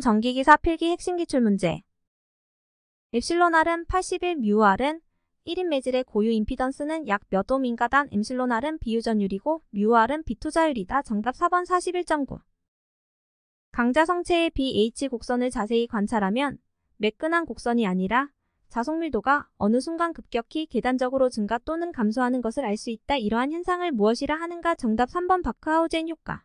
전기기사 필기 핵심 기출문제. 엡실론 R은 81, 뮤 R은 1인 매질의 고유 임피던스는 약 몇 옴인가단 엡실론 R은 비유전율이고 뮤 R은 비투자율이다. 정답 4번 41.9. 강자성체의 BH 곡선을 자세히 관찰하면 매끈한 곡선이 아니라 자속밀도가 어느 순간 급격히 계단적으로 증가 또는 감소하는 것을 알 수 있다. 이러한 현상을 무엇이라 하는가? 정답 3번 바크하우젠 효과.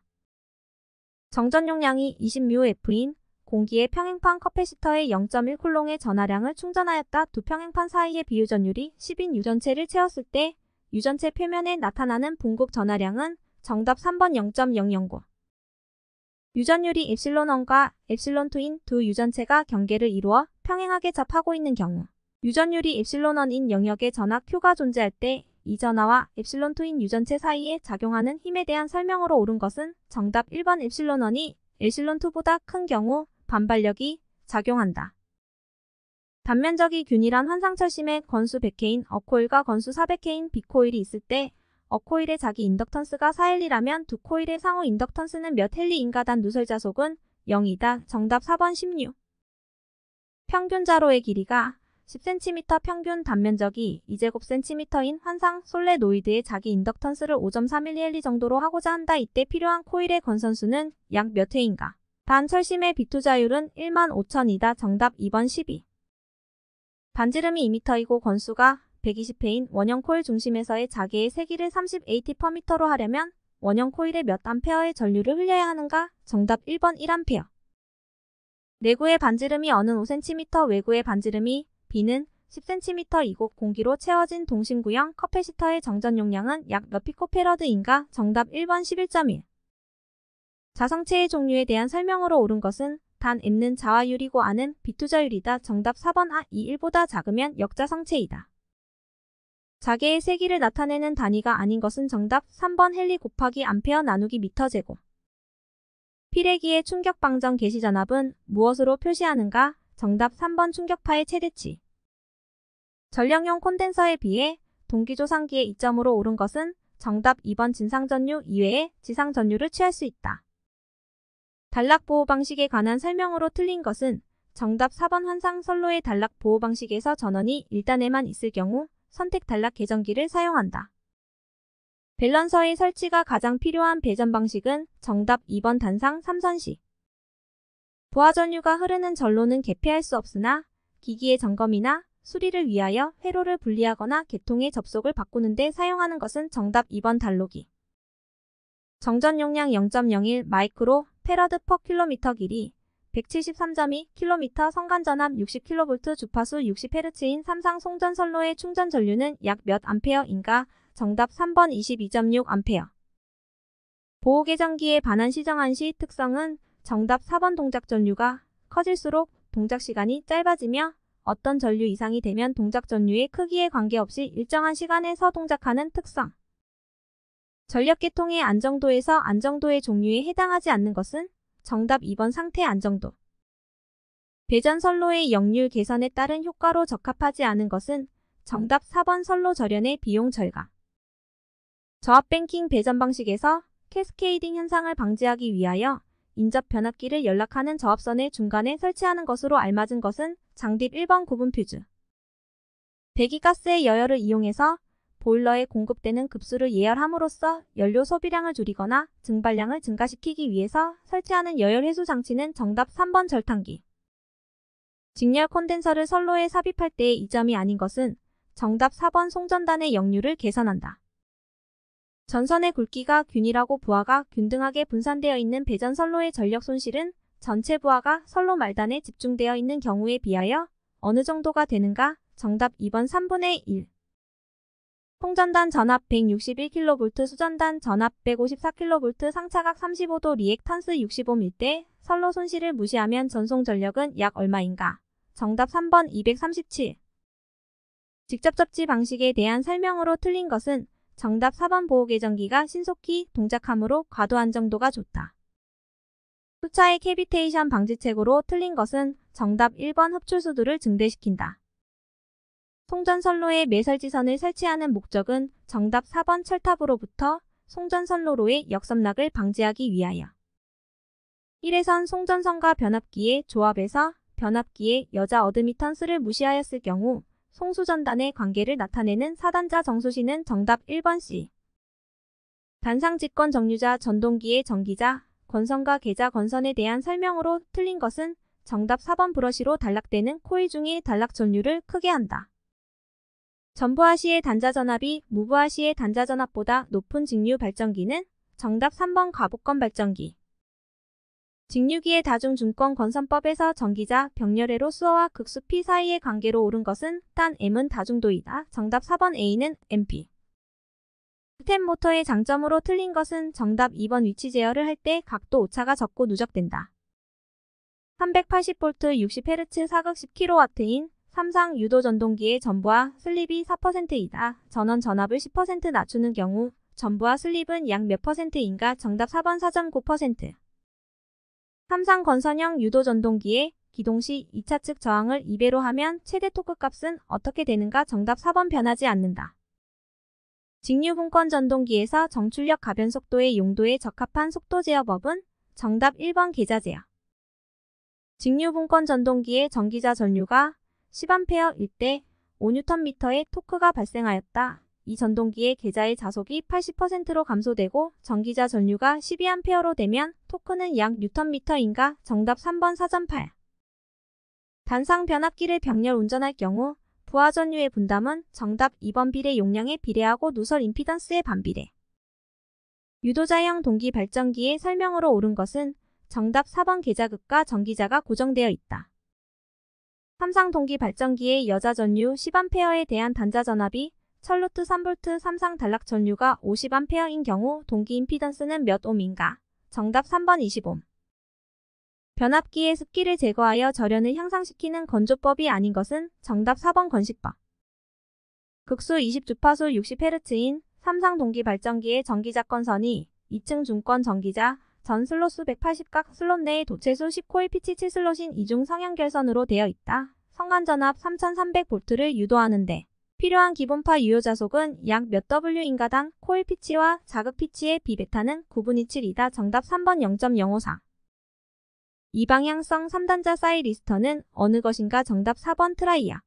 정전 용량이 20µF인 공기의 평행판 커패시터의 0.1 쿨롱의 전하량을 충전하였다. 두 평행판 사이의 비유전율이 10인 유전체를 채웠을 때 유전체 표면에 나타나는 분급 전하량은 정답 3번 0.009. 유전율이 엡실론1과 엡실론2인 두 유전체가 경계를 이루어 평행하게 접하고 있는 경우 유전율이 엡실론1인 영역의 전하 Q가 존재할 때 이 전하와 엡실론2인 유전체 사이에 작용하는 힘에 대한 설명으로 옳은 것은 정답 1번 엡실론1이 엡실론2보다 큰 경우 반발력이 작용한다. 단면적이 균일한 환상철심의 건수 100K인 어코일과 건수 400K인 B코일이 있을 때 어코일의 자기 인덕턴스가 4헬리라면 두 코일의 상호 인덕턴스는 몇 헬리인가단 누설자속은 0이다. 정답 4번 16. 평균 자로의 길이가 10cm 평균 단면적이 2제곱cm인 환상 솔레노이드의 자기 인덕턴스를 5.3mH 정도로 하고자 한다. 이때 필요한 코일의 건선수는 약 몇 회인가? 단 철심의 비투자율은 15,000이다. 정답 2번 12. 반지름이 2m이고 건수가 120회인 원형 코일 중심에서의 자개의 세기를 30AT/m로 하려면 원형 코일에 몇 암페어의 전류를 흘려야 하는가? 정답 1번 1A. 내구의 반지름이 어는 5cm, 외구의 반지름이 B는 10cm이고 공기로 채워진 동심구형 커패시터의 정전 용량은 약 몇 피코페러드인가? 정답 1번 11.1. 자성체의 종류에 대한 설명으로 옳은 것은 단 M는 자화율이고 R은 비투자율이다. 정답 4번 A. 이 1보다 작으면 역자성체이다. 자개의 세기를 나타내는 단위가 아닌 것은 정답 3번 헬리 곱하기 암페어 나누기 미터 제곱. 피레기의 충격 방정 개시 전압은 무엇으로 표시하는가? 정답 3번 충격파의 최대치. 전력용 콘덴서에 비해 동기조상기의 이점으로 옳은 것은 정답 2번 진상전류 이외에 지상전류를 취할 수 있다. 단락보호 방식에 관한 설명으로 틀린 것은 정답 4번 환상선로의 단락보호 방식에서 전원이 1단에만 있을 경우 선택 단락 계전기를 사용한다. 밸런서의 설치가 가장 필요한 배전 방식은 정답 2번 단상 3선식. 부하전류가 흐르는 전로는 개폐할 수 없으나 기기의 점검이나 수리를 위하여 회로를 분리하거나 개통의 접속을 바꾸는 데 사용하는 것은 정답 2번 단로기. 정전 용량 0.01 마이크로 페러드 퍼 킬로미터 길이 173.2km 성간전압 60kV 주파수 60Hz인 삼상 송전선로의 충전 전류는 약 몇 암페어인가? 정답 3번 22.6A. 보호계전기의 반환 시정한 시 특성은 정답 4번 동작 전류가 커질수록 동작 시간이 짧아지며 어떤 전류 이상이 되면 동작 전류의 크기에 관계없이 일정한 시간에서 동작하는 특성. 전력계통의 안정도에서 안정도의 종류에 해당하지 않는 것은 정답 2번 상태 안정도. 배전 선로의 역률 개선에 따른 효과로 적합하지 않은 것은 정답 4번 선로 절연의 비용 절감. 저압 뱅킹 배전 방식에서 캐스케이딩 현상을 방지하기 위하여 인접 변압기를 연락하는 저압선의 중간에 설치하는 것으로 알맞은 것은 장딥 1번 구분 퓨즈. 배기가스의 여열을 이용해서 보일러에 공급되는 급수를 예열함으로써 연료 소비량을 줄이거나 증발량을 증가시키기 위해서 설치하는 여열 해수 장치는 정답 3번 절탄기. 직렬 콘덴서를 선로에 삽입할 때의 이점이 아닌 것은 정답 4번 송전단의 역률을 개선한다. 전선의 굵기가 균일하고 부하가 균등하게 분산되어 있는 배전 선로의 전력 손실은 전체 부하가 선로 말단에 집중되어 있는 경우에 비하여 어느 정도가 되는가? 정답 2번 3분의 1. 송전단 전압 161kV, 수전단 전압 154kV, 상차각 35도 리액턴스 65ml 때 선로 손실을 무시하면 전송 전력은 약 얼마인가? 정답 3번 237. 직접 접지 방식에 대한 설명으로 틀린 것은 정답 4번 보호계전기가 신속히 동작하므로 과도 안정도가 좋다. 수차의 캐비테이션 방지책으로 틀린 것은 정답 1번 흡출수도를 증대시킨다. 송전선로에 매설지선을 설치하는 목적은 정답 4번 철탑으로부터 송전선로로의 역섬락을 방지하기 위하여. 1회선 송전선과 변압기의 조합에서 변압기의 여자 어드미턴스를 무시하였을 경우 송수전단의 관계를 나타내는 사단자 정수시는 정답 1번 C. 단상직권 정류자 전동기의 전기자 권선과 계자 권선에 대한 설명으로 틀린 것은 정답 4번 브러시로 단락되는 코일 중의 단락 전류를 크게 한다. 전부하시의 단자전압이 무부하시의 단자전압보다 높은 직류 발전기는 정답 3번 가복권 발전기. 직류기의 다중중권 권선법에서 전기자 병렬회로 수어와 극수 P 사이의 관계로 옳은 것은 단 M은 다중도이다. 정답 4번 A는 MP. 스텝 모터의 장점으로 틀린 것은 정답 2번 위치 제어를 할 때 각도 오차가 적고 누적된다. 380V 60Hz 사극 10kW인 삼상 유도 전동기의 전부하 슬립이 4%이다. 전원 전압을 10% 낮추는 경우 전부하 슬립은 약 몇 %인가? 정답 4번 4.9%. 삼상 건선형 유도 전동기의 기동 시 2차 측 저항을 2배로 하면 최대 토크 값은 어떻게 되는가? 정답 4번 변하지 않는다. 직류분권 전동기에서 정출력 가변 속도의 용도에 적합한 속도 제어법은 정답 1번 계자 제어. 직류분권 전동기의 전기자 전류가 10A일 때 5Nm의 토크가 발생하였다. 이 전동기의 계자의 자속이 80%로 감소되고 전기자 전류가 12A로 되면 토크는 약 Nm인가? 정답 3번 4.8. 단상 변압기를 병렬 운전할 경우 부하 전류의 분담은 정답 2번 비례 용량에 비례하고 누설 임피던스의 반비례. 유도자형 동기 발전기의 설명으로 옳은 것은 정답 4번 계자극과 전기자가 고정되어 있다. 삼상 동기 발전기의 여자 전류 10A에 대한 단자 전압이 1000V 3V 삼상 단락 전류가 50A인 경우 동기 임피던스는 몇 옴인가? 정답 3번 20옴. 변압기의 습기를 제거하여 절연을 향상시키는 건조법이 아닌 것은 정답 4번 건식법. 극수 20주파수 60Hz인 삼상 동기 발전기의 전기자 건선이 2층 중권 전기자 전 슬롯수 180각 슬롯 내에 도체수 10코일 피치 7슬롯인 이중 성형 결선으로 되어 있다. 성간전압 3300V를 유도하는데 필요한 기본파 유효 자속은 약 몇 W인가당 코일 피치와 자극 피치의 비베타는 9분의7이다. 정답 3번 0.054. 이방향성 3단자 사이리스터는 어느 것인가? 정답 4번 트라이아.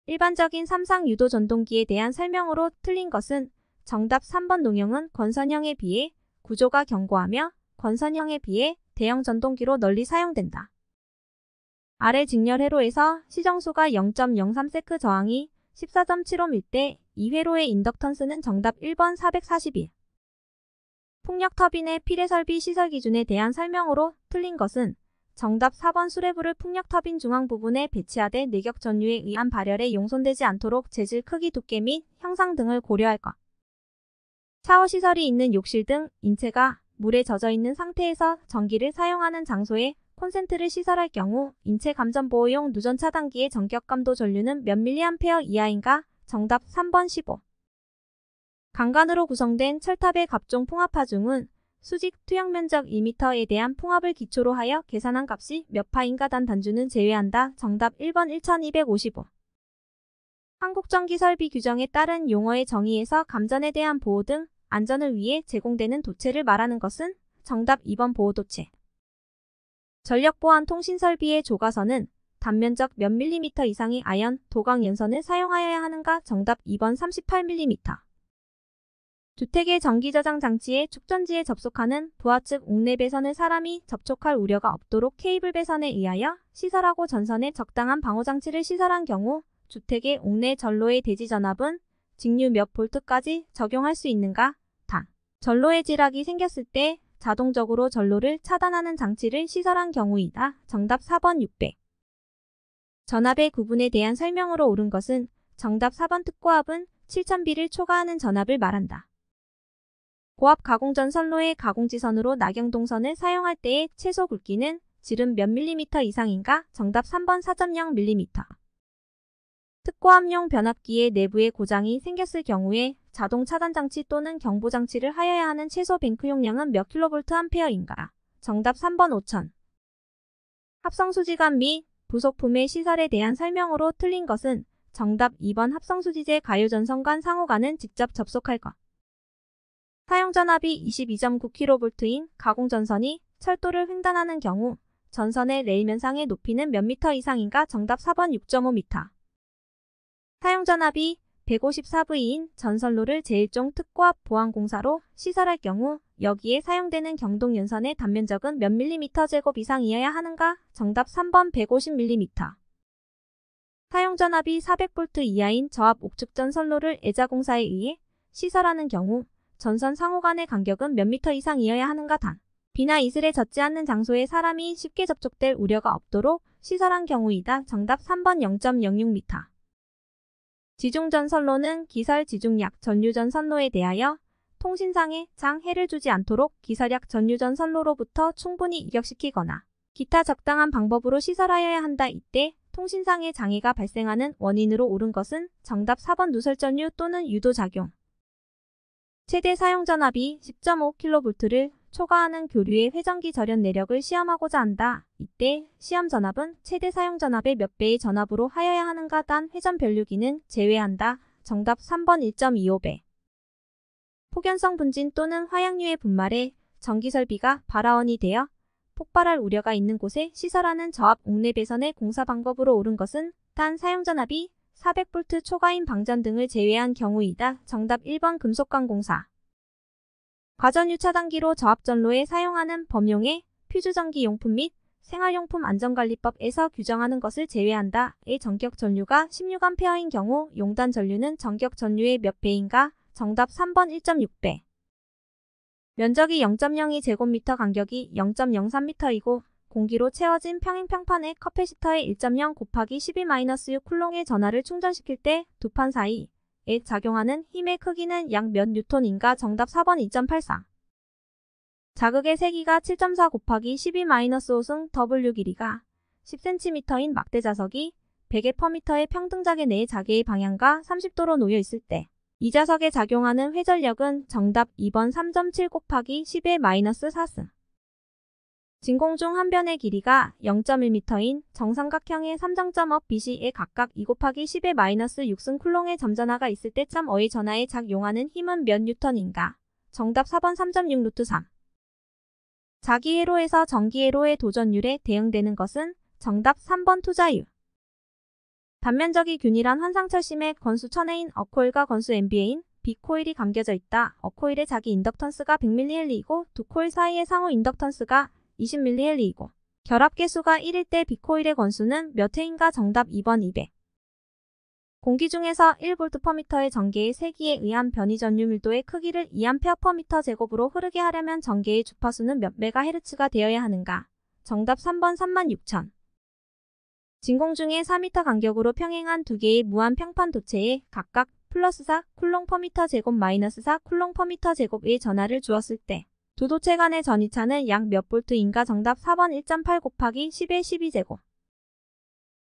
일반적인 삼상 유도 전동기에 대한 설명으로 틀린 것은 정답 3번 농형은 권선형에 비해 구조가 견고하며 권선형에 비해 대형 전동기로 널리 사용된다. 아래 직렬회로에서 시정수가 0.03세크 저항이 14.75일 때 이 회로의 인덕턴스는 정답 1번 441. 풍력 터빈의 필해 설비 시설 기준에 대한 설명으로 틀린 것은 정답 4번 수레부를 풍력 터빈 중앙 부분에 배치하되 내격 전류에 의한 발열에 용손되지 않도록 재질 크기 두께 및 형상 등을 고려할 것. 샤워 시설이 있는 욕실 등 인체가 물에 젖어 있는 상태에서 전기를 사용하는 장소에 콘센트를 시설할 경우 인체 감전 보호용 누전 차단기의 전격 감도 전류는 몇 mA 이하인가? 정답 3번 15. 강간으로 구성된 철탑의 갑종 풍압하중은 수직 투영 면적 1m에 대한 풍압을 기초로 하여 계산한 값이 몇 파인가? 단주는 제외한다. 정답 1번 1255. 한국전기설비 규정에 따른 용어의 정의에서 감전에 대한 보호 등 안전을 위해 제공되는 도체를 말하는 것은 정답 2번 보호도체. 전력보안 통신설비의 조가선은 단면적 몇 밀리미터 이상의 아연, 도광 연선을 사용하여야 하는가? 정답 2번 38mm. 주택의 전기저장 장치의 축전지에 접속하는 부하 측 옥내 배선을 사람이 접촉할 우려가 없도록 케이블 배선에 의하여 시설하고 전선에 적당한 방호장치를 시설한 경우 주택의 옥내 전로의 대지 전압은 직류 몇 볼트까지 적용할 수 있는가? 단, 전로에 지락이 생겼을 때 자동적으로 전로를 차단하는 장치를 시설한 경우이다. 정답 4번 600. 전압의 구분에 대한 설명으로 옳은 것은 정답 4번 특고압은 7000B를 초과하는 전압을 말한다. 고압 가공전 선로의 가공지선으로 낙영동선을 사용할 때의 최소 굵기는 지름 몇 밀리미터 이상인가? 정답 3번 4.0mm. 특고압용 변압기의 내부에 고장이 생겼을 경우에 자동 차단 장치 또는 경보 장치를 하여야 하는 최소 뱅크 용량은 몇 kVA인가? 정답 3번 5000. 합성수지관 및 부속품의 시설에 대한 설명으로 틀린 것은 정답 2번 합성수지재 가요전선간 상호간은 직접 접속할 것. 사용전압이 22.9kV인 가공전선이 철도를 횡단하는 경우 전선의 레일 면상의 높이는 몇 미터 이상인가? 정답 4번 6.5m. 사용전압이 154V인 전선로를 제1종 특고압 보안공사로 시설할 경우 여기에 사용되는 경동연선의 단면적은 몇 밀리미터 제곱 이상이어야 하는가? 정답 3번 150mm. 사용전압이 400V 이하인 저압 옥축전 선로를 애자공사에 의해 시설하는 경우 전선 상호 간의 간격은 몇 미터 이상이어야 하는가? 단, 비나 이슬에 젖지 않는 장소에 사람이 쉽게 접촉될 우려가 없도록 시설한 경우이다. 정답 3번 0.06m. 지중전 선로는 기설 지중약 전류전 선로에 대하여 통신상에 장해를 주지 않도록 기설약 전류전 선로로부터 충분히 이격시키거나 기타 적당한 방법으로 시설하여야 한다. 이때 통신상의 장애가 발생하는 원인으로 옳은 것은 정답 4번 누설전류 또는 유도작용. 최대 사용전압이 10.5kV를 초과하는 교류의 회전기 절연 내력을 시험하고자 한다. 이때 시험 전압은 최대 사용전압의 몇 배의 전압으로 하여야 하는가? 단 회전 변류기는 제외한다. 정답 3번 1.25배. 폭연성 분진 또는 화약류의 분말에 전기설비가 발화원이 되어 폭발할 우려가 있는 곳에 시설하는 저압 옥내 배선의 공사 방법으로 옳은 것은 단 사용전압이 400V 초과인 방전 등을 제외한 경우이다. 정답 1번 금속관공사. 과전유 차단기로 저압전로에 사용하는 범용의 퓨즈전기용품 및 생활용품 안전관리법에서 규정하는 것을 제외한다. 의 전격 전류가 16A인 경우 용단 전류는 전격 전류의 몇 배인가? 정답 3번 1.6배. 면적이 0.02제곱미터 간격이 0.03m이고 공기로 채워진 평행평판의 커패시터에 1.0 곱하기 12-6 쿨롱의 전하를 충전시킬 때 두 판 사이에 작용하는 힘의 크기는 약 몇 뉴턴인가? 정답 4번 2.84. 자극의 세기가 7.4 곱하기 12-5승 W 길이가 10cm인 막대 자석이 100의 퍼미터의 평등자개 내의 자개의 방향과 30도로 놓여 있을 때 이 자석에 작용하는 회전력은 정답 2번 3.7 곱하기 10-4승. 진공 중 한 변의 길이가 0.1m인 정삼각형의 삼정점업 BC에 각각 2 곱하기 10-6승 쿨롱의 점전하가 있을 때 점어의 전하에 작용하는 힘은 몇 뉴턴인가? 정답 4번 3.6루트3. 자기회로에서 전기회로의 도전율에 대응되는 것은 정답 3번 투자율. 단면적이 균일한 환상철심의 건수 1000A인 어코일과 건수 MBA인 B코일이 감겨져 있다. 어코일의 자기 인덕턴스가 100mH이고 두 코일 사이의 상호 인덕턴스가 20mH이고 결합계수가 1일 때 B코일의 건수는 몇 회인가? 정답 2번 200. 공기 중에서 1V/m의 전개의 세기에 의한 변이 전류 밀도의 크기를 2A/m 제곱으로 흐르게 하려면 전개의 주파수는 몇 메가헤르츠가 되어야 하는가? 정답 3번 36,000. 진공 중에 4m 간격으로 평행한 두 개의 무한 평판 도체에 각각 플러스 4 쿨롱/m 제곱 마이너스 4 쿨롱/m 제곱의 전하를 주었을 때 두 도체 간의 전이차는 약 몇 볼트인가? 정답 4번 1.8 곱하기 10의 12제곱.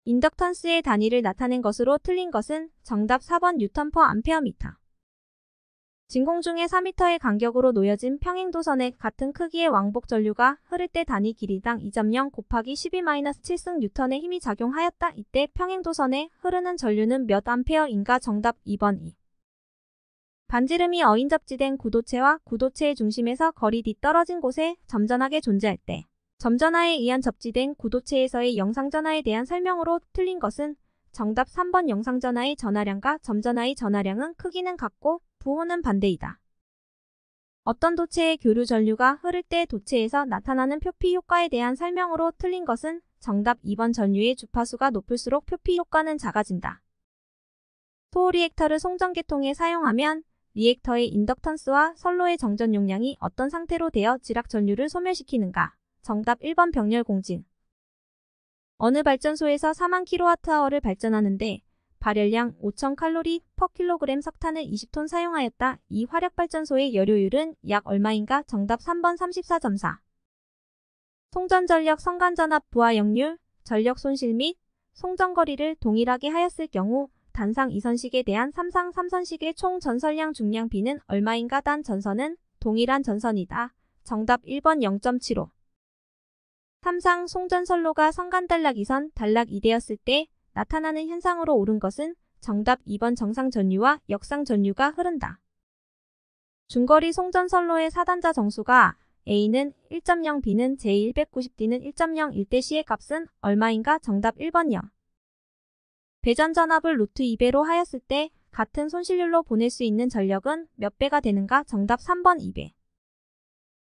인덕턴스의 단위를 나타낸 것으로 틀린 것은 정답 4번 뉴턴/암페어미터. 진공 중에 4m의 간격으로 놓여진 평행도선에 같은 크기의 왕복 전류가 흐를 때 단위 길이당 2.0 곱하기 12-7승 뉴턴의 힘이 작용하였다. 이때 평행도선에 흐르는 전류는 몇 암페어인가? 정답 2번 2. 반지름이 어인접지된 구도체와 구도체의 중심에서 거리 뒤떨어진 곳에 점전하게 존재할 때 점전하에 의한 접지된 구도체에서의 영상전하에 대한 설명으로 틀린 것은 정답 3번 영상전하의 전하량과 점전하의 전하량은 크기는 같고 부호는 반대이다. 어떤 도체의 교류 전류가 흐를 때 도체에서 나타나는 표피 효과에 대한 설명으로 틀린 것은 정답 2번 전류의 주파수가 높을수록 표피 효과는 작아진다. 토어리액터를 송전계통에 사용하면 리액터의 인덕턴스와 선로의 정전 용량이 어떤 상태로 되어 지락 전류를 소멸시키는가? 정답 1번 병렬 공진. 어느 발전소에서 4만 kWh를 발전하는데 발열량 5,000칼로리 per kg 석탄을 20톤 사용하였다. 이 화력발전소의 연료율은 약 얼마인가? 정답 3번 34.4. 송전전력 성간전압 부하역률, 전력 손실 및 송전거리를 동일하게 하였을 경우 단상 2선식에 대한 삼상 3선식의 총 전선량 중량 B는 얼마인가? 단 전선은 동일한 전선이다. 정답 1번 0.75. 삼상 송전선로가 성간단락 2선 단락 2대였을 때 나타나는 현상으로 옳은 것은 정답 2번 정상전류와 역상전류가 흐른다. 중거리 송전선로의 사단자 정수가 A는 1.0, B는 제190D는 1.0일 때 C의 값은 얼마인가? 정답 1번이요. 배전 전압을 루트 2배로 하였을 때 같은 손실률로 보낼 수 있는 전력은 몇 배가 되는가? 정답 3번 2배.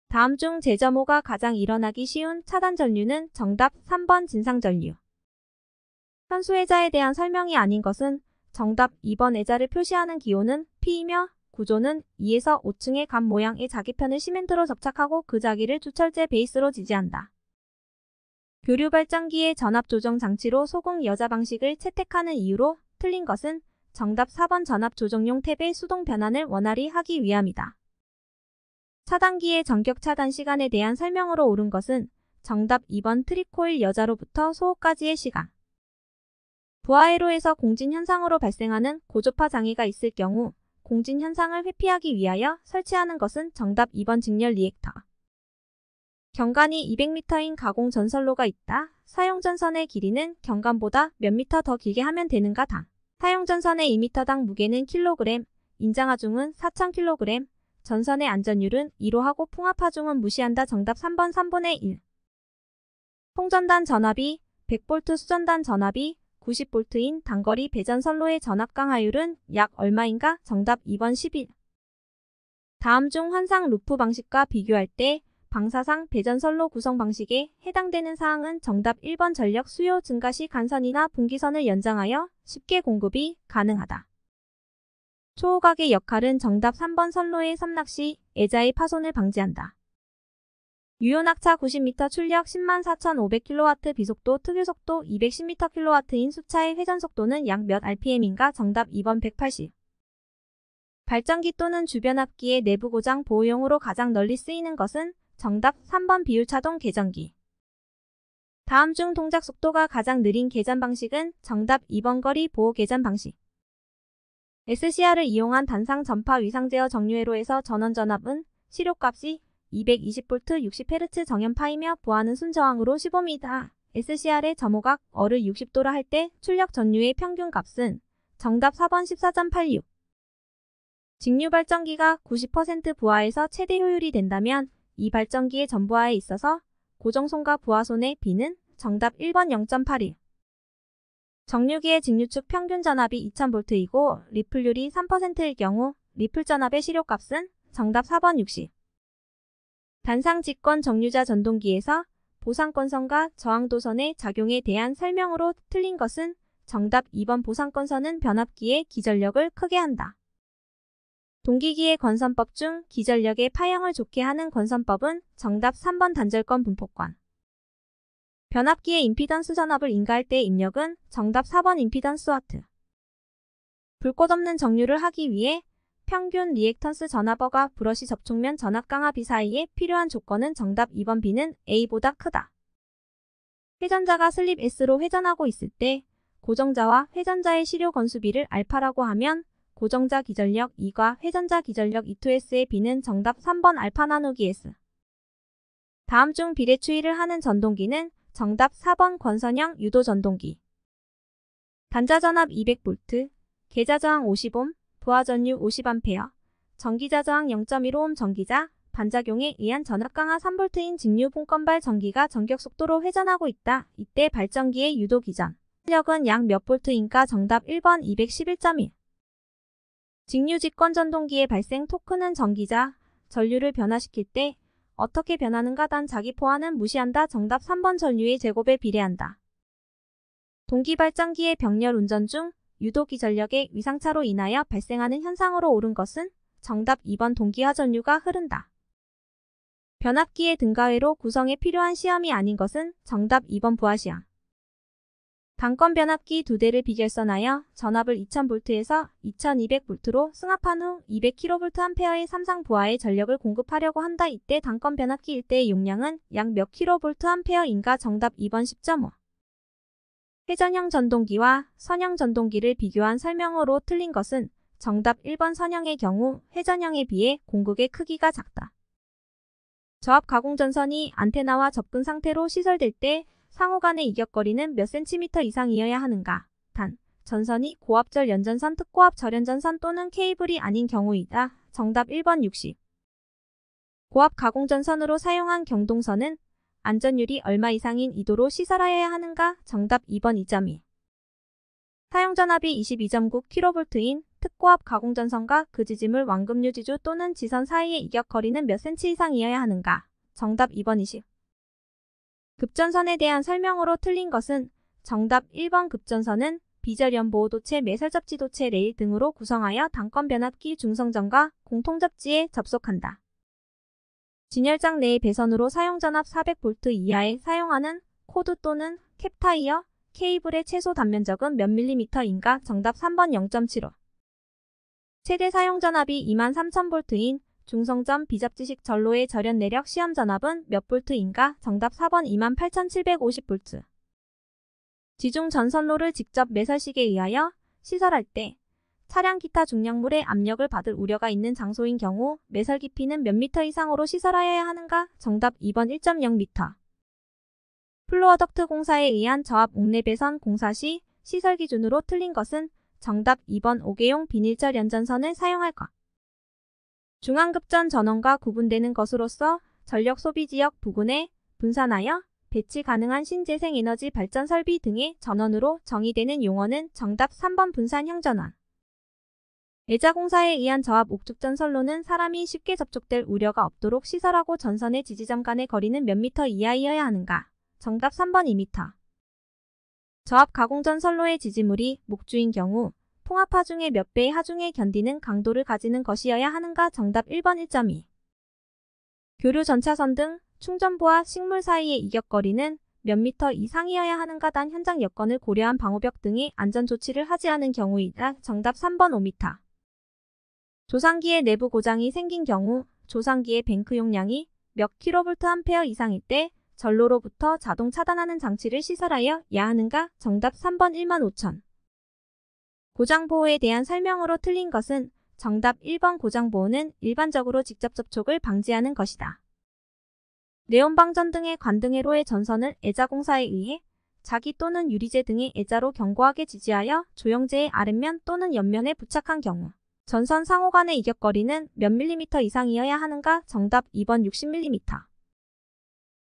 다음 중 제점호가 가장 일어나기 쉬운 차단 전류는 정답 3번 진상전류. 현수애자에 대한 설명이 아닌 것은 정답 2번 애자를 표시하는 기호는 P이며 구조는 2에서 5층의 간 모양의 자기편을 시멘트로 접착하고 그 자기를 주철제 베이스로 지지한다. 교류 발전기의 전압 조정 장치로 소공 여자 방식을 채택하는 이유로 틀린 것은 정답 4번 전압 조정용 탭의 수동 변환을 원활히 하기 위함이다. 차단기의 전격 차단 시간에 대한 설명으로 옳은 것은 정답 2번 트리코일 여자로부터 소호까지의 시간. 부하회로에서 공진 현상으로 발생하는 고조파 장애가 있을 경우 공진 현상을 회피하기 위하여 설치하는 것은 정답 2번 직렬 리액터. 경관이 200m인 가공 전선로가 있다. 사용 전선의 길이는 경관보다 몇 미터 더 길게 하면 되는가? 당. 사용 전선의 2m당 무게는 킬로그램, 인장하중은 4000kg, 전선의 안전율은 2로 하고 풍압하중은 무시한다. 정답 3번 3분의 1. 통전단 전압이 100V, 수전단 전압이 90V인 단거리 배전선로의 전압 강하율은 약 얼마인가? 정답 2번 11. 다음 중 환상 루프 방식과 비교할 때 방사상 배전선로 구성 방식에 해당되는 사항은 정답 1번 전력 수요 증가 시 간선이나 분기선을 연장하여 쉽게 공급이 가능하다. 초호각의 역할은 정답 3번 선로의 삼락시 애자의 파손을 방지한다. 유효낙차 90m 출력 104,500kW 비속도 특유속도 210m/kW인 수차의 회전속도는 약 몇 rpm인가? 정답 2번 180. 발전기 또는 주변 합기의 내부 고장 보호용으로 가장 널리 쓰이는 것은 정답 3번 비율차동 계전기. 다음 중 동작 속도가 가장 느린 계전 방식은 정답 2번 거리 보호 계전 방식. SCR을 이용한 단상 전파 위상 제어 정류회로에서 전원 전압은 시료값이 220V 60Hz 정연파이며 부하는 순저항으로 15m. SCR의 점호각 어를 60도라 할 때 출력 전류의 평균 값은 정답 4번 14.86. 직류 발전기가 90% 부하에서 최대 효율이 된다면 이 발전기의 전부하에 있어서 고정손과 부하손의 비는 정답 1번 0.81. 정류기의 직류축 평균 전압이 2000V이고 리플률이 3%일 경우 리플 전압의 시료값은 정답 4번 60. 단상 직권 정류자 전동기에서 보상건선과 저항도선의 작용에 대한 설명으로 틀린 것은 정답 2번 보상건선은 변압기의 기전력을 크게 한다. 동기기의 건선법 중 기전력의 파형을 좋게 하는 건선법은 정답 3번 단절권 분포권. 변압기의 임피던스 전압을 인가할 때의 입력은 정답 4번 임피던스 와트. 불꽃 없는 정류를 하기 위해 평균 리액턴스 전압어가 브러시 접촉면 전압 강화 B 사이에 필요한 조건은 정답 2번 B는 A보다 크다. 회전자가 슬립 S로 회전하고 있을 때 고정자와 회전자의 시료 건수비를 알파라고 하면 고정자 기전력 2과 회전자 기전력 2-S의 B는 정답 3번 알파 나누기 S. 다음 중 비례 추이를 하는 전동기는 정답 4번 권선형 유도 전동기. 단자 전압 200V, 계자 저항 50Ω, 부하 전류 50A, 전기자 저항 0.15Ω 전기자, 반작용에 의한 전압 강하 3V인 직류 폰건발 전기가 전격 속도로 회전하고 있다. 이때 발전기의 유도 기전 출력은 약 몇 볼트인가? 정답 1번 211.1. 직류 직권 전동기의 발생 토크는 전기자, 전류를 변화시킬 때 어떻게 변하는가? 단 자기 포화는 무시한다. 정답 3번 전류의 제곱에 비례한다. 동기 발전기의 병렬 운전 중 유도 기전력의 위상차로 인하여 발생하는 현상으로 옳은 것은 정답 2번 동기화 전류가 흐른다. 변압기의 등가회로 구성에 필요한 시험이 아닌 것은 정답 2번 부하시험. 단건 변압기 2대를 비결선하여 전압을 2000V에서 2200V로 승합한 후 200kVA의 삼상 부하의 전력을 공급하려고 한다. 이때 단건 변압기 1대의 용량은 약 몇 kVA인가? 정답 2번 10.5. 회전형 전동기와 선형 전동기를 비교한 설명으로 틀린 것은 정답 1번 선형의 경우 회전형에 비해 공극의 크기가 작다. 저압 가공 전선이 안테나와 접근 상태로 시설될 때 상호 간의 이격거리는 몇 cm 이상이어야 하는가? 단, 전선이 고압절 연전선, 특고압 절연전선 또는 케이블이 아닌 경우이다. 정답 1번 60. 고압 가공전선으로 사용한 경동선은 안전율이 얼마 이상인 2도로 시설하여야 하는가? 정답 2번 2.2. 사용전압이 22.9kV인 특고압 가공전선과 그 지짐을 완급유지주 또는 지선 사이의 이격거리는 몇 cm 이상이어야 하는가? 정답 2번 20. 급전선에 대한 설명으로 틀린 것은 정답 1번. 급전선은 비절연 보호도체, 매설접지도체, 레일 등으로 구성하여 단건변압기 중성전과 공통접지에 접속한다. 진열장 내의 배선으로 사용전압 400V 이하에 사용하는 코드 또는 캡타이어, 케이블의 최소 단면적은 몇 mm인가? 정답 3번 0.75. 최대 사용전압이 23000V인 중성전 비접지식 전로의 절연 내력 시험 전압은 몇 볼트인가? 정답 4번 28750V. 지중 전선로를 직접 매설식에 의하여 시설할 때 차량 기타 중량물의 압력을 받을 우려가 있는 장소인 경우 매설 깊이는 몇 미터 이상으로 시설하여야 하는가? 정답 2번 1.0m. 플로어덕트 공사에 의한 저압 옥내 배선 공사 시 시설 기준으로 틀린 것은 정답 2번 5개용 비닐절 연전선을 사용할 것. 중앙급전 전원과 구분되는 것으로서 전력 소비 지역 부근에 분산하여 배치 가능한 신재생에너지 발전 설비 등의 전원으로 정의되는 용어는 정답 3번 분산형 전원. 애자공사에 의한 저압 옥죽전 선로는 사람이 쉽게 접촉될 우려가 없도록 시설하고 전선의 지지점 간의 거리는 몇 미터 이하이어야 하는가? 정답 3번 2m. 저압 가공전 선로의 지지물이 목주인 경우 통합 하중의 몇 배의 하중에 견디는 강도를 가지는 것이어야 하는가? 정답 1번 1.2. 교류 전차선 등 충전부와 식물 사이의 이격거리는 몇 미터 이상이어야 하는가? 단 현장 여건을 고려한 방호벽 등의 안전조치를 하지 않은 경우이다. 정답 3번 5m. 조상기의 내부 고장이 생긴 경우 조상기의 뱅크 용량이 몇 kVA 이상일 때 전로로부터 자동 차단하는 장치를 시설하여야 하는가? 정답 3번 15000. 고장보호에 대한 설명으로 틀린 것은 정답 1번. 고장보호는 일반적으로 직접 접촉을 방지하는 것이다. 네온방전 등의 관등회로의 전선을 애자공사에 의해 자기 또는 유리재 등의 애자로 견고하게 지지하여 조형재의 아랫면 또는 옆면에 부착한 경우 전선 상호 간의 이격거리는 몇 밀리미터 이상이어야 하는가? 정답 2번 60mm.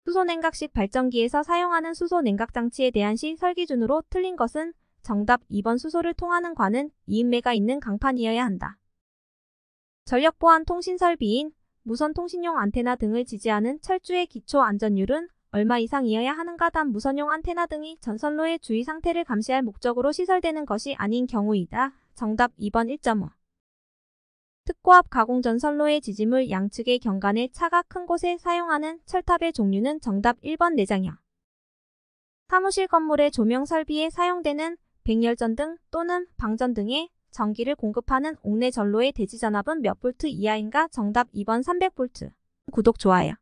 수소냉각식 발전기에서 사용하는 수소냉각장치에 대한 시설 기준으로 틀린 것은 정답 2번. 수소를 통하는 관은 이음매가 있는 강판이어야 한다. 전력보안 통신설비인 무선통신용 안테나 등을 지지하는 철주의 기초 안전율은 얼마 이상이어야 하는가? 단 무선용 안테나 등이 전선로의 주위 상태를 감시할 목적으로 시설되는 것이 아닌 경우이다. 정답 2번 1.5. 특고압 가공전선로의 지지물 양측의 경관에 차가 큰 곳에 사용하는 철탑의 종류는 정답 1번 내장형. 사무실 건물의 조명 설비에 사용되는 백열전 등 또는 방전 등의 전기를 공급하는 옥내 전로의 대지 전압은 몇 볼트 이하인가? 정답 2번 300V. 구독, 좋아요.